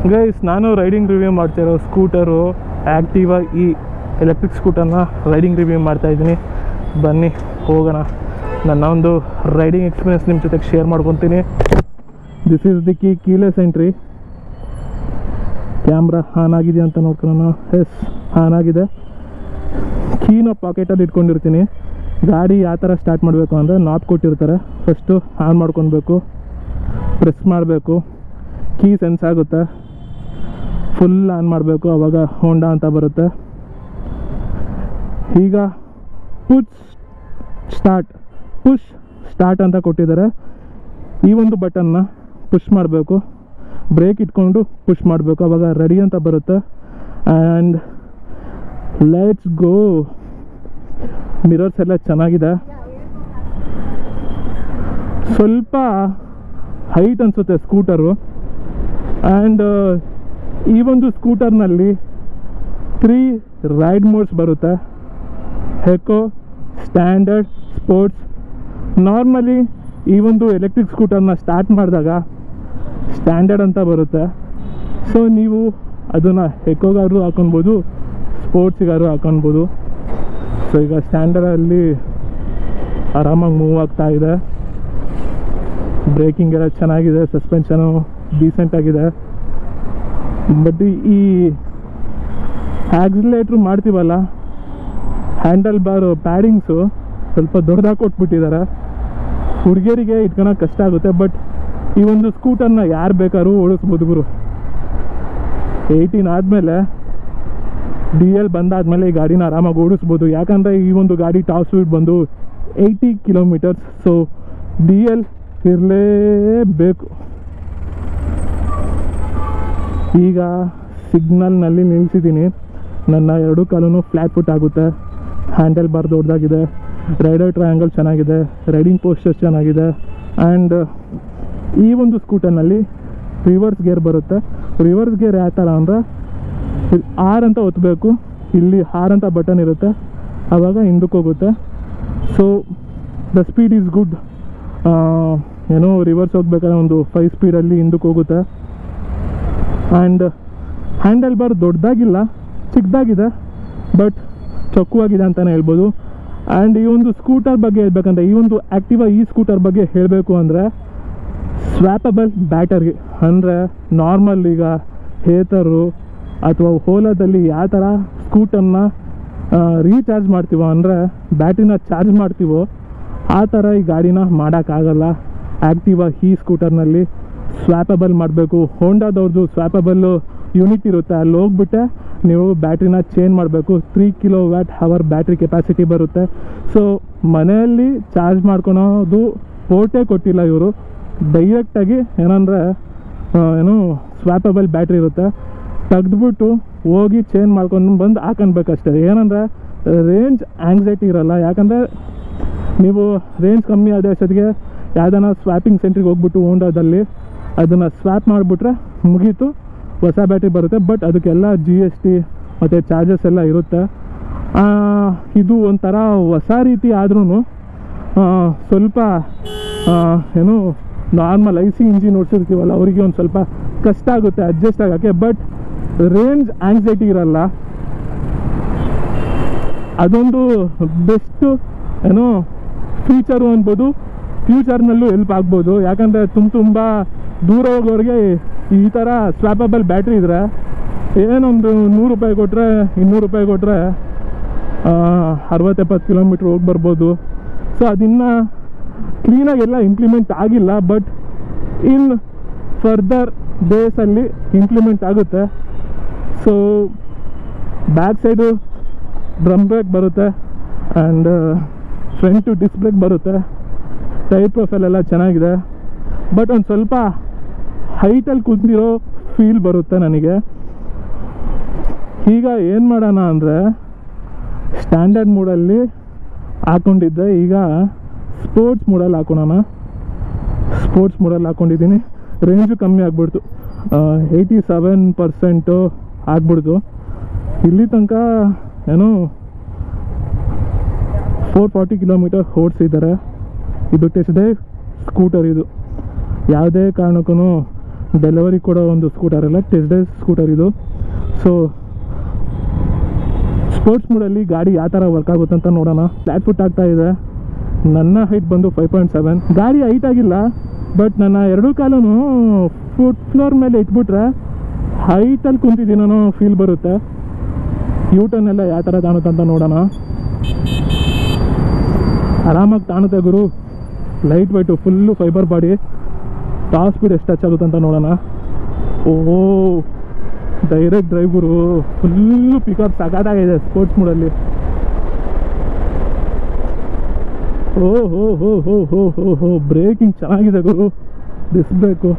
Guys, ನಾನು riding review ಮಾಡ್ತಾಯಿರೋ scooter Activa ಈ electric ಸ್ಕೂಟರ್ನ riding review ಮಾಡ್ತಾಯಿದ್ದೀನಿ. ಬನ್ನಿ ಹೋಗೋಣ. ನನ್ನ ಒಂದು ರೈಡಿಂಗ್ ಎಕ್ಸ್ಪೀರಿಯನ್ಸ್ ನಿಮ್ಮ ಜೊತೆಗೆ ಶೇರ್ ಮಾಡ್ಕೊತೀನಿ. This is the keyless entry. Camera on ಆಗಿದೆ ಅಂತ ನೋಡ್ಕೊಳ್ಳೋಣ. ಎಸ್, ಆನ್ ಆಗಿದೆ. ಕೀನ ಪಾಕೆಟಲ್ಲಿ ಇಟ್ಕೊಂಡಿರ್ತೀನಿ. ಗಾಡಿ ಯಾವ ಥರ ಸ್ಟಾರ್ಟ್ ಮಾಡಬೇಕು ಅಂದರೆ ನಾಬ್ ಕೊಟ್ಟಿರ್ತಾರೆ. ಫಸ್ಟು ಆನ್ ಮಾಡ್ಕೊಳ್ಬೇಕು, ಪ್ರೆಸ್ ಮಾಡಬೇಕು, ಕೀ ಸೆನ್ಸ್ ಆಗುತ್ತೆ, ಫುಲ್ ಆನ್ ಮಾಡಬೇಕು, ಆವಾಗ ಹೋಂಡಾ ಅಂತ ಬರುತ್ತೆ. ಈಗ ಪುಷ್ ಸ್ಟಾರ್ಟ್ ಅಂತ ಕೊಟ್ಟಿದ್ದಾರೆ. ಈ ಒಂದು ಬಟನ್ನ ಪುಷ್ ಮಾಡಬೇಕು, ಬ್ರೇಕ್ ಇಟ್ಕೊಂಡು ಪುಷ್ ಮಾಡಬೇಕು, ಆವಾಗ ರೆಡಿ ಅಂತ ಬರುತ್ತೆ. And let's go. ಮಿರರ್ಸ್ ಎಲ್ಲ ಚೆನ್ನಾಗಿದೆ. ಸ್ವಲ್ಪ ಹೈಟ್ ಅನಿಸುತ್ತೆ ಸ್ಕೂಟರು. ಆ್ಯಂಡ್ ಈ ಒಂದು ಸ್ಕೂಟರ್ನಲ್ಲಿ 3 ರೈಡ್ ಮೋಡ್ಸ್ ಬರುತ್ತೆ: ಎಕೋ, ಸ್ಟ್ಯಾಂಡರ್ಡ್, ಸ್ಪೋರ್ಟ್ಸ್. ನಾರ್ಮಲಿ ಈ ಒಂದು ಎಲೆಕ್ಟ್ರಿಕ್ ಸ್ಕೂಟರ್ನ ಸ್ಟಾರ್ಟ್ ಮಾಡಿದಾಗ ಸ್ಟ್ಯಾಂಡರ್ಡ್ ಅಂತ ಬರುತ್ತೆ. ಸೊ ನೀವು ಅದನ್ನು ಎಕೋಗಾದ್ರು ಹಾಕೊಳ್ಬೋದು, ಸ್ಪೋರ್ಟ್ಸಿಗಾದ್ರು ಹಾಕೊಳ್ಬೋದು. ಸೊ ಈಗ ಸ್ಟ್ಯಾಂಡರ್ಡಲ್ಲಿ ಆರಾಮಾಗಿ ಮೂವ್ ಆಗ್ತಾ ಇದೆ. ಬ್ರೇಕಿಂಗ್ ಎಲ್ಲ ಚೆನ್ನಾಗಿದೆ, ಸಸ್ಪೆನ್ಷನು ಡೀಸೆಂಟಾಗಿದೆ. ಬಟ್ ಈ ಆಕ್ಸಿಲೇಟ್ರು ಮಾಡ್ತೀವಲ್ಲ, ಹ್ಯಾಂಡಲ್ ಬಾರು ಪ್ಯಾಡಿಂಗ್ಸು ಸ್ವಲ್ಪ ದೊಡ್ಡದಾಗಿ ಕೊಟ್ಬಿಟ್ಟಿದ್ದಾರೆ. ಹುಡುಗಿಯರಿಗೆ ಇಟ್ಕೊಳಕ್ಕೆ ಕಷ್ಟ ಆಗುತ್ತೆ. ಬಟ್ ಈ ಒಂದು ಸ್ಕೂಟರ್ನ ಯಾರು ಬೇಕಾದ್ರೂ ಓಡಿಸ್ಬೋದು ಗುರು. 18 ಆದಮೇಲೆ DL ಬಂದಾದಮೇಲೆ ಈ ಗಾಡಿನ ಆರಾಮಾಗಿ ಓಡಿಸ್ಬೋದು. ಯಾಕಂದರೆ ಈ ಒಂದು ಗಾಡಿ ಟಾಪ್ ಸ್ಪೀಡ್ ಬಂದು 80 ಕಿಲೋಮೀಟರ್ಸ್. ಸೊ DL ಇರಲೇಬೇಕು. ಈಗ ಸಿಗ್ನಲ್ನಲ್ಲಿ ನಿಲ್ಲಿಸಿದ್ದೀನಿ. ನನ್ನ 2 ಕಾಲೂ ಫ್ಲ್ಯಾಟ್ ಫುಟ್ ಆಗುತ್ತೆ. ಹ್ಯಾಂಡಲ್ ಬಾರ್ ದೊಡ್ಡದಾಗಿದೆ, ರೈಡರ್ ಟ್ರಯಾಂಗಲ್ ಚೆನ್ನಾಗಿದೆ, ರೈಡಿಂಗ್ ಪೋಸ್ಚರ್ ಚೆನ್ನಾಗಿದೆ. ಆ್ಯಂಡ್ ಈ ಒಂದು ಸ್ಕೂಟರ್ನಲ್ಲಿ ರಿವರ್ಸ್ ಗೇರ್ ಬರುತ್ತೆ. ರಿವರ್ಸ್ ಗೇರ್ ಯಾವ ಥರ ಅಂದರೆ R ಅಂತ ಒತ್ತಬೇಕು, ಇಲ್ಲಿ R ಅಂತ ಬಟನ್ ಇರುತ್ತೆ, ಆವಾಗ ಹಿಂದಕ್ಕೆ ಹೋಗುತ್ತೆ. So the speed is good. ಏನೋ ರಿವರ್ಸ್ ಹೋಗ್ಬೇಕಾದ್ರೆ ಒಂದು 5 ಸ್ಪೀಡಲ್ಲಿ ಹಿಂದಕ್ಕೆ ಹೋಗುತ್ತೆ. ಆ್ಯಂಡ್ ಹ್ಯಾಂಡಲ್ ಬಾರ್ ದೊಡ್ಡದಾಗಿಲ್ಲ, ಚಿಕ್ಕದಾಗಿದೆ, ಬಟ್ ಚೊಕ್ಕವಾಗಿದೆ ಅಂತಲೇ ಹೇಳ್ಬೋದು. ಆ್ಯಂಡ್ ಈ ಒಂದು ಸ್ಕೂಟರ್ ಬಗ್ಗೆ ಹೇಳ್ಬೇಕಂದ್ರೆ, ಈ ಒಂದು ಆ್ಯಕ್ಟಿವಾ ಈ ಸ್ಕೂಟರ್ ಬಗ್ಗೆ ಹೇಳಬೇಕು ಅಂದರೆ ಸ್ವ್ಯಾಪಬಲ್ ಬ್ಯಾಟರಿ. ಅಂದರೆ ನಾರ್ಮಲ್ ಈಗ ಹೇತರು ಅಥವಾ ಓಲಾದಲ್ಲಿ ಯಾವ ಥರ ಸ್ಕೂಟರ್ನ ರೀಚಾರ್ಜ್ ಮಾಡ್ತೀವೋ, ಅಂದರೆ ಬ್ಯಾಟ್ರಿನ ಚಾರ್ಜ್ ಮಾಡ್ತೀವೋ, ಆ ಥರ ಈ ಗಾಡಿನ ಮಾಡೋಕ್ಕಾಗಲ್ಲ. ಆ್ಯಕ್ಟಿವಾ ಈ ಸ್ಕೂಟರ್ನಲ್ಲಿ ಸ್ವ್ಯಾಪಬಲ್ ಮಾಡಬೇಕು. ಹೋಂಡಾದವ್ರದ್ದು ಸ್ವ್ಯಾಪಬಲ್ಲು ಯೂನಿಟ್ ಇರುತ್ತೆ, ಅಲ್ಲಿ ಹೋಗ್ಬಿಟ್ಟೆ ನೀವು ಬ್ಯಾಟ್ರಿನ ಚೇಂಜ್ ಮಾಡಬೇಕು. 3 kWh ಬ್ಯಾಟ್ರಿ ಕೆಪಾಸಿಟಿ ಬರುತ್ತೆ. ಸೊ ಮನೆಯಲ್ಲಿ ಚಾರ್ಜ್ ಮಾಡ್ಕೊಳೋದು ಪೋರ್ಟೇ ಕೊಟ್ಟಿಲ್ಲ ಇವರು. ಡೈರೆಕ್ಟಾಗಿ ಏನಂದರೆ ಏನು ಸ್ವ್ಯಾಪಬಲ್ ಬ್ಯಾಟ್ರಿ ಇರುತ್ತೆ, ತೆಗೆದ್ಬಿಟ್ಟು ಹೋಗಿ ಚೇಂಜ್ ಮಾಡ್ಕೊಂಡು ಬಂದು ಹಾಕೊಳ್ಬೇಕಷ್ಟೇ. ಏನಂದರೆ ರೇಂಜ್ ಆ್ಯಂಗ್ಸೈಟಿ ಇರೋಲ್ಲ. ಯಾಕಂದರೆ ನೀವು ರೇಂಜ್ ಕಮ್ಮಿ ಆದ ಅಷ್ಟೊತ್ತಿಗೆ ಯಾವುದಾನ ಸ್ವ್ಯಾಪಿಂಗ್ ಸೆಂಟ್ರಿಗೆ ಹೋಗ್ಬಿಟ್ಟು ಹೋಂಡಾದಲ್ಲಿ ಅದನ್ನು ಸ್ವ್ಯಾಪ್ ಮಾಡಿಬಿಟ್ರೆ ಮುಗೀತು, ಹೊಸ ಬ್ಯಾಟ್ರಿ ಬರುತ್ತೆ. ಬಟ್ ಅದಕ್ಕೆಲ್ಲ GST ಮತ್ತು ಚಾರ್ಜಸ್ ಎಲ್ಲ ಇರುತ್ತೆ. ಇದು ಒಂಥರ ಹೊಸ ರೀತಿ ಆದ್ರೂ ಸ್ವಲ್ಪ ಏನು ನಾರ್ಮಲ್ IC ಇಂಜಿನ್ ಓಡಿಸಿರ್ತೀವಲ್ಲ ಅವರಿಗೆ ಒಂದು ಸ್ವಲ್ಪ ಕಷ್ಟ ಆಗುತ್ತೆ ಅಡ್ಜಸ್ಟ್ ಆಗೋಕ್ಕೆ. ಬಟ್ ರೇಂಜ್ ಆ್ಯಂಗ್ಸೈಟಿ ಇರಲ್ಲ. ಅದೊಂದು ಬೆಸ್ಟು ಏನೋ ಫೀಚರು ಅನ್ಬೋದು. ಫ್ಯೂಚರ್ನಲ್ಲೂ ಹೆಲ್ಪ್ ಆಗ್ಬೋದು. ಯಾಕಂದರೆ ತುಂಬ ದೂರ ಹೋಗೋರಿಗೆ ಈ ಥರ ಸ್ವ್ಯಾಪಬಲ್ ಬ್ಯಾಟ್ರಿ ಇದ್ದರೆ ಏನೊಂದು 100 ರೂಪಾಯಿ ಕೊಟ್ಟರೆ 200 ರೂಪಾಯಿ ಕೊಟ್ಟರೆ 60-70 ಕಿಲೋಮೀಟ್ರ್ ಹೋಗಿ ಬರ್ಬೋದು. ಸೊ ಅದಿನ್ನು ಕ್ಲೀನಾಗೆಲ್ಲ ಇಂಪ್ಲಿಮೆಂಟ್ ಆಗಿಲ್ಲ. ಬಟ್ ಇನ್ ಫರ್ದರ್ ಡೇಸಲ್ಲಿ ಇಂಪ್ಲಿಮೆಂಟ್ ಆಗುತ್ತೆ. So back side drum break ಬರುತ್ತೆ, ಆ್ಯಂಡ್ ಫ್ರಂಟು ಡಿಸ್ಕ್ ಬ್ರೇಕ್ ಬರುತ್ತೆ. ಟೈರ್ ಪ್ರೊಫೈಲ್ ಎಲ್ಲ ಚೆನ್ನಾಗಿದೆ. ಬಟ್ ಒಂದು ಸ್ವಲ್ಪ ಹೈಟಲ್ಲಿ ಕೂತಿರೋ ಫೀಲ್ ಬರುತ್ತೆ ನನಗೆ. ಈಗ ಏನು ಮಾಡೋಣ ಅಂದರೆ, ಸ್ಟ್ಯಾಂಡರ್ಡ್ ಮೋಡಲ್ಲಿ ಹಾಕ್ಕೊಂಡಿದ್ದೆ, ಈಗ ಸ್ಪೋರ್ಟ್ಸ್ ಮೋಡಲ್ಲಿ ಹಾಕೋಣ. ಸ್ಪೋರ್ಟ್ಸ್ ಮೋಡಲ್ಲಿ ಹಾಕ್ಕೊಂಡಿದ್ದೀನಿ. ರೇಂಜು ಕಮ್ಮಿ ಆಗ್ಬಿಡ್ತು, 87% ಆಗ್ಬಿಡ್ತು. ಇಲ್ಲಿ ತನಕ ಏನೋ 440 ಕಿಲೋಮೀಟರ್ ಓಡಿಸಿದ್ದಾರೆ. ಇದು ಟೆಸ್ಟ್ ಡ್ರೈವ್ ಸ್ಕೂಟರ್. ಇದು ಯಾವುದೇ ಕಾರಣಕ್ಕೂ ಡೆಲಿವರಿ ಕೊಡೋ ಒಂದು ಸ್ಕೂಟರ್ ಅಲ್ಲ, ಟೆಸ್ಟ್ ಡ್ರೈವ್ ಸ್ಕೂಟರ್ ಇದು. ಸೊ ಸ್ಪೋರ್ಟ್ಸ್ ಮೂಡಲ್ಲಿ ಗಾಡಿ ಯಾವ ಥರ ವರ್ಕ್ ಆಗುತ್ತೆ ಅಂತ ನೋಡೋಣ. ಫ್ಲ್ಯಾಟ್ ಫುಟ್ ಆಗ್ತಾ ಇದೆ. ನನ್ನ ಹೈಟ್ ಬಂದು 5.7. ಗಾಡಿ ಹೈಟ್ ಆಗಿಲ್ಲ, ಬಟ್ ನನ್ನ ಎರಡೂ ಕಾಲೂ ಫುಟ್ ಫ್ಲೋರ್ ಮೇಲೆ ಇಟ್ಬಿಟ್ರೆ ಹೈಟಲ್ಲಿ ಕುಂತಿದ್ದೀನೋ ಫೀಲ್ ಬರುತ್ತೆ. ಯೂಟರ್ನ್ ಎಲ್ಲ ಯಾವ ಥರ ತಾಣುತ್ತೆ ಅಂತ ನೋಡೋಣ. ಆರಾಮಾಗಿ ತಾಣುತ್ತೆ ಗುರು. Light weight, full fibre body. Top speed ಎಷ್ಟು ಟಚ್ ಆಗುತ್ತೆ ಅಂತ ನೋಡೋಣ. ಓಹೋ, ಡೈರೆಕ್ಟ್ ಡ್ರೈವ್ ಗುರು. ಫುಲ್ಲು ಪಿಕಪ್ ಸಖತ್ತಾಗಿದೆ ಸ್ಪೋರ್ಟ್ಸ್ ಮೂಡಲ್ಲಿ. ಓಹೋ, ಬ್ರೇಕಿಂಗ್ ಚೆನ್ನಾಗಿದೆ ಗುರು. Disc break.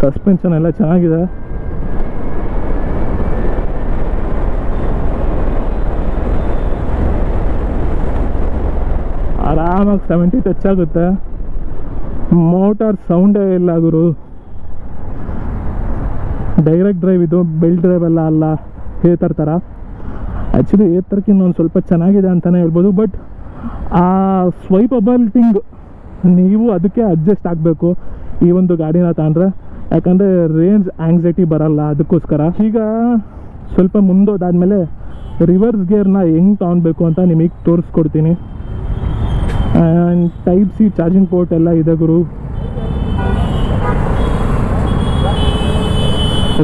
ಸಸ್ಪೆನ್ಷನ್ ಎಲ್ಲ ಚೆನ್ನಾಗಿದೆ. ಆರಾಮಾಗಿ 70 ಟಚ್ ಆಗುತ್ತೆ. ಮೋಟಾರ್ ಸೌಂಡೇ ಇಲ್ಲ ಗುರು. ಡೈರೆಕ್ಟ್ ಡ್ರೈವ್ ಇದು, ಬೆಲ್ಟ್ ಡ್ರೈವ್ ಎಲ್ಲ ಅಲ್ಲ ಏತರ್ ಥರ. ಆ್ಯಕ್ಚುಲಿ ಏತರ್ಕಿನ್ನ ಒಂದು ಸ್ವಲ್ಪ ಚೆನ್ನಾಗಿದೆ ಅಂತಲೇ ಹೇಳ್ಬೋದು. ಬಟ್ ಆ ಸ್ವೈಪಬಲ್ ಥಿಂಗ್ ನೀವು ಅದಕ್ಕೆ ಅಡ್ಜಸ್ಟ್ ಆಗಬೇಕು ಈ ಒಂದು ಗಾಡಿನ ತಗೊಂಡ್ರೆ. ಯಾಕಂದರೆ ರೇಂಜ್ ಆಂಗ್ಸೈಟಿ ಬರಲ್ಲ, ಅದಕ್ಕೋಸ್ಕರ. ಈಗ ಸ್ವಲ್ಪ ಮುಂದೋದಾದ್ಮೇಲೆ ರಿವರ್ಸ್ ಗೇರ್ನ ಹೆಂಗೆ ತೊಗೊಳ್ಬೇಕು ಅಂತ ನಿಮಗೆ ತೋರಿಸ್ಕೊಡ್ತೀನಿ. And type C charging port ಎಲ್ಲ ಇದೆ ಗುರು.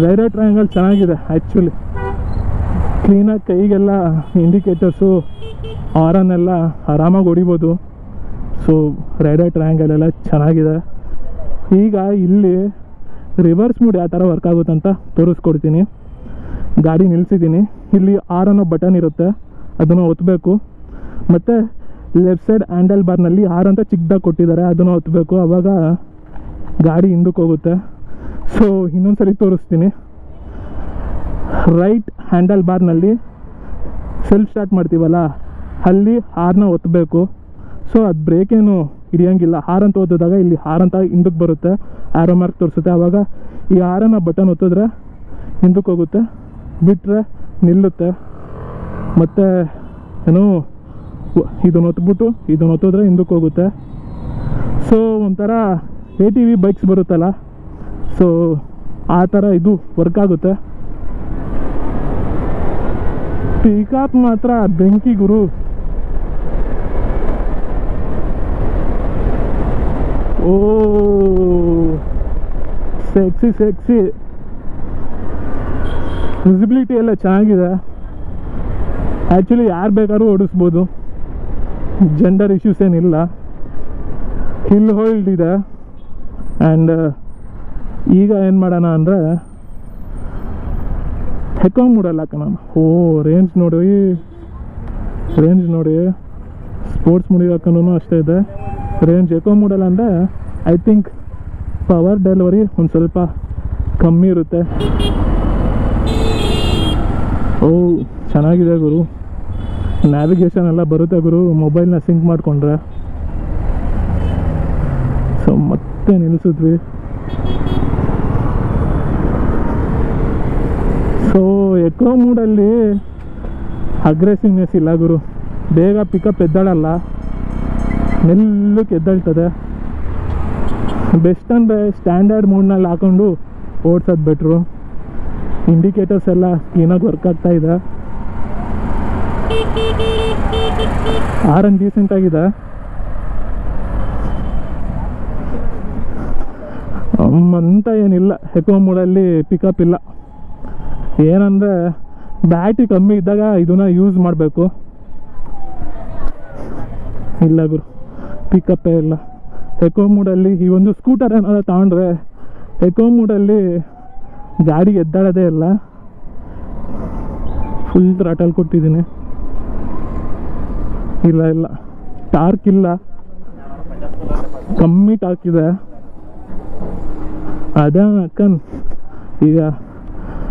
ರೈಡರ್ ಟ್ರಯಾಂಗಲ್ ಚೆನ್ನಾಗಿದೆ ಆ್ಯಕ್ಚುಲಿ. ಕ್ಲೀನಾಗಿ ಕೈಗೆಲ್ಲ ಇಂಡಿಕೇಟರ್ಸು ಹಾರನ್ ಎಲ್ಲ ಆರಾಮಾಗಿ ಹೊಡಿಬೋದು. ಸೊ ರೈಡರ್ ಟ್ರಯಾಂಗಲ್ ಎಲ್ಲ ಚೆನ್ನಾಗಿದೆ. ಈಗ ಇಲ್ಲಿ ರಿವರ್ಸ್ ಮೂಡ್ ಯಾವ ಥರ ವರ್ಕ್ ಆಗುತ್ತೆ ಅಂತ ತೋರಿಸ್ಕೊಡ್ತೀನಿ. ಗಾಡಿ ನಿಲ್ಲಿಸಿದ್ದೀನಿ. ಇಲ್ಲಿ ಆರ್ ಅನ್ನೋ ಬಟನ್ ಇರುತ್ತೆ, ಅದನ್ನು ಒತ್ತಬೇಕು. ಮತ್ತು ಲೆಫ್ಟ್ ಸೈಡ್ ಹ್ಯಾಂಡಲ್ ಬಾರ್ನಲ್ಲಿ ಆರ್ ಅಂತ ಚಿಕ್ಕದಾಗಿ ಕೊಟ್ಟಿದ್ದಾರೆ, ಅದನ್ನು ಒತ್ತಬೇಕು. ಆವಾಗ ಗಾಡಿ ಹಿಂದಕ್ಕೆ ಹೋಗುತ್ತೆ. ಸೊ ಇನ್ನೊಂದ್ಸರಿ ತೋರಿಸ್ತೀನಿ. ರೈಟ್ ಹ್ಯಾಂಡಲ್ ಬಾರ್ನಲ್ಲಿ ಸೆಲ್ಫ್ ಸ್ಟಾರ್ಟ್ ಮಾಡ್ತೀವಲ್ಲ, ಅಲ್ಲಿ ಹಾರ್ನ ಒತ್ತಬೇಕು. ಸೊ ಅದು ಬ್ರೇಕೇನು ಹಿಡಿಯೋಂಗಿಲ್ಲ. ಹಾರ್ ಅಂತ ಓದಿದಾಗ ಇಲ್ಲಿ ಹಾರ್ ಅಂತ ಹಿಂದಕ್ಕೆ ಬರುತ್ತೆ, ಆರೋ ಮಾರ್ಕ್ ತೋರಿಸುತ್ತೆ. ಆವಾಗ ಈ ಹಾರನ್ನ ಬಟನ್ ಒತ್ತಿದ್ರೆ ಹಿಂದಕ್ಕೆ ಹೋಗುತ್ತೆ, ಬಿಟ್ಟರೆ ನಿಲ್ಲುತ್ತೆ. ಮತ್ತು ಏನು ಇದನ್ನು ಒತ್ಬಿಟ್ಟು ಇದನ್ನು ಒತ್ತಿದ್ರೆ ಹಿಂದಕ್ಕೆ ಹೋಗುತ್ತೆ. ಸೊ ಒಂಥರ ATV ಬೈಕ್ಸ್ ಬರುತ್ತಲ್ಲ, ಸೊ ಆ ಥರ ಇದು ವರ್ಕ್ ಆಗುತ್ತೆ. ಪಿಕಪ್ ಮಾತ್ರ ಬೆಂಕಿ ಗುರು. ಓ ಸೆಕ್ಸಿ. ವಿಸಿಬಿಲಿಟಿ ಎಲ್ಲ ಚೆನ್ನಾಗಿದೆ. ಆ್ಯಕ್ಚುಲಿ ಯಾರು ಬೇಕಾದ್ರೂ ಓಡಿಸ್ಬೋದು, ಜೆಂಡರ್ ಇಶ್ಯೂಸ್ ಏನಿಲ್ಲ. ಹಿಲ್ ಹೋಲ್ಡ್ ಇದೆ. ಆ್ಯಂಡ್ ಈಗ ಏನು ಮಾಡೋಣ ಅಂದರೆ ಎಕೋ ಮೂಡಲ್ಲಿ ಹಾಕೋಣ. ರೇಂಜ್ ನೋಡಿ ಸ್ಪೋರ್ಟ್ಸ್ ಮೂಡಿಗೆ ಹಾಕೋನು ಅಷ್ಟೇ ಇದೆ. ರೇಂಜ್ ಎಕೋ ಮೂಡಲ್ಲ ಅಂದರೆ ಐ ಥಿಂಕ್ ಪವರ್ ಡೆಲಿವರಿ ಒಂದು ಸ್ವಲ್ಪ ಕಮ್ಮಿ ಇರುತ್ತೆ. ಚೆನ್ನಾಗಿದೆ ಗುರು. ನ್ಯಾವಿಗೇಷನ್ ಎಲ್ಲ ಬರುತ್ತೆ ಗುರು, ಮೊಬೈಲ್ನ ಸಿಂಕ್ ಮಾಡಿಕೊಂಡ್ರೆ. ಸೊ ಮತ್ತೆ ನಿಲ್ಲಿಸಿದ್ವಿ. ಸೊ ಎಕೋ ಮೂಡಲ್ಲಿ ಅಗ್ರೆಸಿವ್ನೆಸ್ ಇಲ್ಲ ಗುರು. ಬೇಗ ಪಿಕಪ್ ಎದ್ದಾಳಲ್ಲ, ಮೆಲ್ಲಕ್ಕೆ ಎದ್ದಾಳ್ತದೆ. ಬೆಸ್ಟ್ ಅಂದರೆ ಸ್ಟ್ಯಾಂಡರ್ಡ್ ಮೋಡ್ನಲ್ಲಿ ಹಾಕೊಂಡು ಓಡಿಸೋದು ಬೆಟ್ರು. ಇಂಡಿಕೇಟರ್ಸ್ ಎಲ್ಲ ಕ್ಲೀನಾಗಿ ವರ್ಕ್ ಆಗ್ತಾ ಇದೆ. ಆರನ್ ಡೀಸೆಂಟ್ ಆಗಿದೆ. ಅಂತ ಏನಿಲ್ಲ, ಎಕೋ ಮೋಡಲ್ಲಿ ಪಿಕಪ್ ಇಲ್ಲ. ಏನಂದರೆ ಬ್ಯಾಟ್ರಿ ಕಮ್ಮಿ ಇದ್ದಾಗ ಇದನ್ನ ಯೂಸ್ ಮಾಡಬೇಕು. ಇಲ್ಲ ಗುರು, ಪಿಕಪ್ಪೇ ಇಲ್ಲ ಎಕೋ ಮೂಡಲ್ಲಿ. ಈ ಒಂದು ಸ್ಕೂಟರ್ ಏನಾದ್ರು ತಗೊಂಡ್ರೆ ಎಕೋ ಮೂಡಲ್ಲಿ ಗಾಡಿ ಎದ್ದಾಡೋದೇ ಇಲ್ಲ. ಫುಲ್ ಥ್ರಾಟಲ್ ಕೊಟ್ಟಿದ್ದೀನಿ. ಇಲ್ಲ ಟಾರ್ಕ್ ಇಲ್ಲ, ಕಮ್ಮಿ ಟಾರ್ಕ್ ಇದೆ. ಅದೇ ಅಕ್ಕನ್ ಈಗ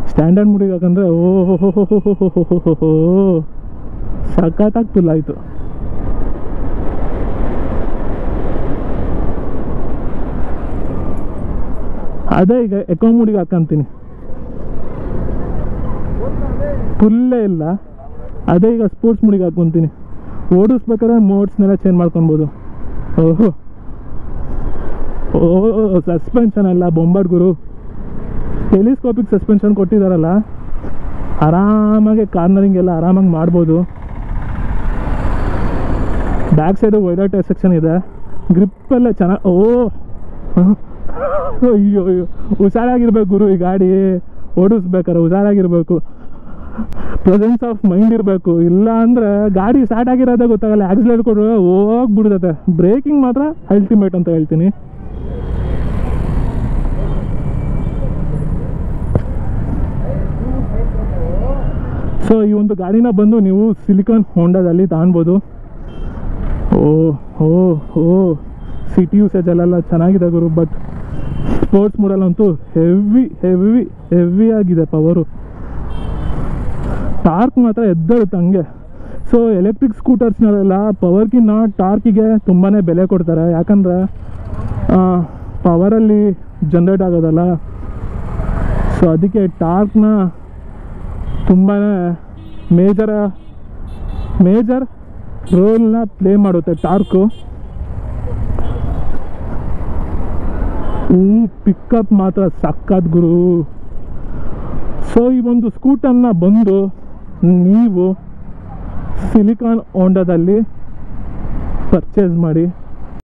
ಸ್ಟ್ಯಾಂಡರ್ಡ್ ಮೂಡಿಗೆ ಹಾಕಂದ್ರೆ ಓಹೋ ಸಖತ್ತಾಗ್ತಿಲ್ಲ ಆಯಿತು. ಅದೇ ಈಗ ಎಕೋ ಮೂಡಿಗೆ ಹಾಕಂತೀನಿ. ಫುಲ್ಲೇ ಇಲ್ಲ, ಅದೇ ಈಗ ಸ್ಪೋರ್ಟ್ಸ್ ಮೂಡಿಗೆ ಹಾಕ್ಕೊತೀನಿ. ಓಡಿಸ್ಬೇಕಾದ್ರೆ ಮೋಡ್ಸ್ನೆಲ್ಲ ಚೇಂಜ್ ಮಾಡ್ಕೊಬೋದು. ಓಹೋ ಓ ಸಸ್ಪೆನ್ಷನ್ ಅಲ್ಲ ಬೊಂಬಾಟ್ ಗುರು, ಟೆಲಿಸ್ಕೋಪಿಕ್ ಸಸ್ಪೆನ್ಷನ್ ಕೊಟ್ಟಿದ್ದಾರಲ್ಲ, ಆರಾಮಾಗಿ ಕಾರ್ನರಿಂಗ್ ಎಲ್ಲ ಆರಾಮಾಗಿ ಮಾಡ್ಬೋದು. ಬ್ಯಾಕ್ ಸೈಡು ವೈಡರ್ ಸೆಕ್ಷನ್ ಇದೆ, ಗ್ರಿಪ್ಪೆಲ್ಲ ಚೆನ್ನಾಗಿ. ಅಯ್ಯೋ ಅಯ್ಯೋ, ಹುಷಾರಾಗಿರ್ಬೇಕು ಗುರು, ಈ ಗಾಡಿ ಓಡಿಸ್ಬೇಕಾರೆ ಹುಷಾರಾಗಿರ್ಬೇಕು, ಪ್ರೆಸೆನ್ಸ್ ಆಫ್ ಮೈಂಡ್ ಇರಬೇಕು. ಇಲ್ಲ ಅಂದರೆ ಗಾಡಿ ಸ್ಟಾರ್ಟ್ ಆಗಿರೋದೇ ಗೊತ್ತಾಗಲ್ಲ, ಆಕ್ಸಿಲೇಟ್ ಕೊಡು ಹೋಗ್ಬಿಡ್ತೈತೆ. ಬ್ರೇಕಿಂಗ್ ಮಾತ್ರ ಅಲ್ಟಿಮೇಟ್ ಅಂತ ಹೇಳ್ತೀನಿ. ಸೊ ಈ ಒಂದು ಗಾಡಿನ ಬಂದು ನೀವು ಸಿಲಿಕಾನ್ ಹೋಂಡಾದಲ್ಲಿ ತಗೊಳ್ಬೋದು. ಓ ಸಿಟಿ ಯೂಸೇಜಲ್ಲೆಲ್ಲ ಚೆನ್ನಾಗಿದೆ ಗುರು, ಬಟ್ ಸ್ಪೋರ್ಟ್ಸ್ ಮೂಡಲ್ಲಂತೂ ಹೆವಿ ಆಗಿದೆ ಪವರು. ಟಾರ್ಕ್ ಮಾತ್ರ ಎದ್ದೇಳುತ್ತೆ ಹಂಗೆ. ಸೊ ಎಲೆಕ್ಟ್ರಿಕ್ ಸ್ಕೂಟರ್ಸ್ನಲ್ಲೆಲ್ಲ ಪವರ್ಗಿನ್ನ ಟಾರ್ಕಿಗೆ ತುಂಬಾ ಬೆಲೆ ಕೊಡ್ತಾರೆ, ಯಾಕಂದರೆ ಪವರಲ್ಲಿ ಜನ್ರೇಟ್ ಆಗೋದಲ್ಲ. ಸೊ ಅದಕ್ಕೆ ಟಾರ್ಕ್ನ ತುಂಬಾ ಮೇಜರ್ ರೋಲ್ನ ಪ್ಲೇ ಮಾಡುತ್ತೆ ಟಾರ್ಕು. ಪಿಕಪ್ ಮಾತ್ರ ಸಕ್ಕತ್ ಗುರು. ಸೊ ಈ ಒಂದು ಸ್ಕೂಟರ್ನ ಬಂದು ನೀವು ಸಿಲಿಕಾನ್ ಹೋಂಡಾದಲ್ಲಿ ಪರ್ಚೇಸ್ ಮಾಡಿ.